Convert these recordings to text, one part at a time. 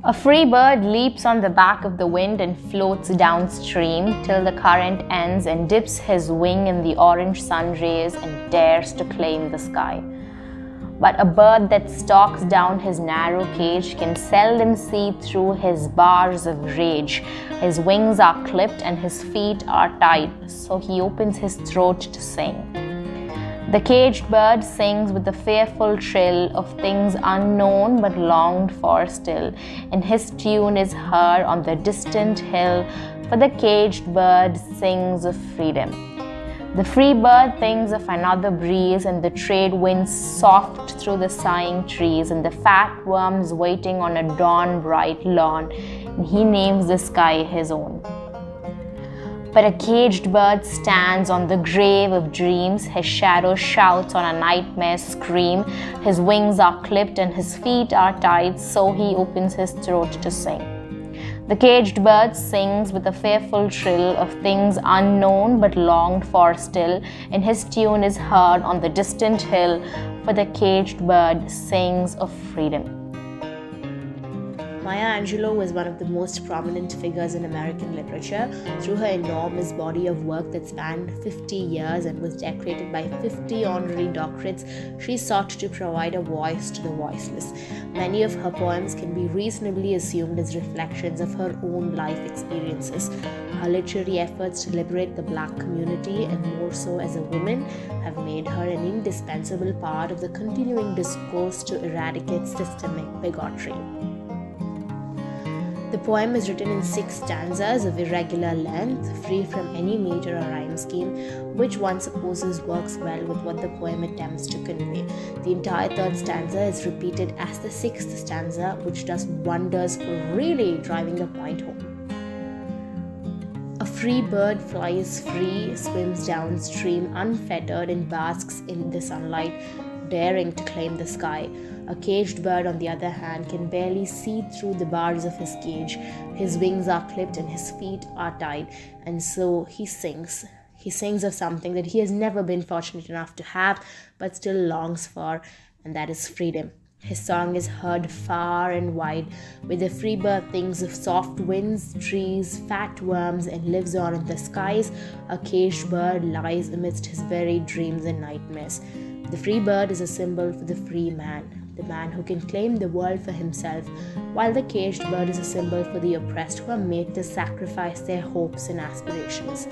A free bird leaps on the back of the wind and floats downstream till the current ends and dips his wing in the orange sun rays and dares to claim the sky. But a bird that stalks down his narrow cage can seldom see through his bars of rage. His wings are clipped and his feet are tied, so he opens his throat to sing. The caged bird sings with the fearful trill of things unknown but longed for still, and his tune is heard on the distant hill, for the caged bird sings of freedom. The free bird thinks of another breeze, and the trade winds soft through the sighing trees, and the fat worms waiting on a dawn-bright lawn, and he names the sky his own. But a caged bird stands on the grave of dreams, his shadow shouts on a nightmare scream, his wings are clipped and his feet are tied, so he opens his throat to sing. The caged bird sings with a fearful trill of things unknown but longed for still, and his tune is heard on the distant hill, for the caged bird sings of freedom. Maya Angelou was one of the most prominent figures in American literature. Through her enormous body of work that spanned 50 years and was decorated by 50 honorary doctorates, she sought to provide a voice to the voiceless. Many of her poems can be reasonably assumed as reflections of her own life experiences. Her literary efforts to liberate the Black community, and more so as a woman, have made her an indispensable part of the continuing discourse to eradicate systemic bigotry. The poem is written in 6 stanzas of irregular length, free from any meter or rhyme scheme, which one supposes works well with what the poem attempts to convey. The entire 3rd stanza is repeated as the 6th stanza, which does wonders for really driving the point home. A free bird flies free, swims downstream unfettered, and basks in the sunlight, daring to claim the sky. A caged bird, on the other hand, can barely see through the bars of his cage. His wings are clipped and his feet are tied, and so he sings. He sings of something that he has never been fortunate enough to have, but still longs for, and that is freedom. His song is heard far and wide, where the free bird thinks of soft winds, trees, fat worms, and lives on in the skies. A caged bird lies amidst his very dreams and nightmares. The free bird is a symbol for the free man, the man who can claim the world for himself, while the caged bird is a symbol for the oppressed who are made to sacrifice their hopes and aspirations.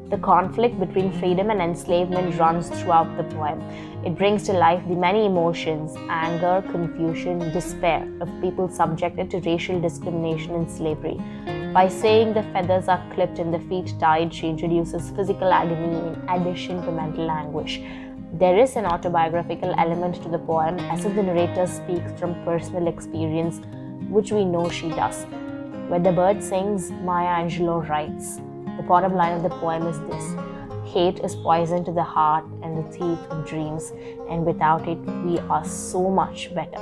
The conflict between freedom and enslavement runs throughout the poem. It brings to life the many emotions, anger, confusion, despair of people subjected to racial discrimination and slavery. By saying the feathers are clipped and the feet tied, she introduces physical agony in addition to mental anguish. There is an autobiographical element to the poem, as if the narrator speaks from personal experience, which we know she does. When the bird sings, Maya Angelou writes, the bottom line of the poem is this: hate is poison to the heart and the thief of dreams, and without it, we are so much better.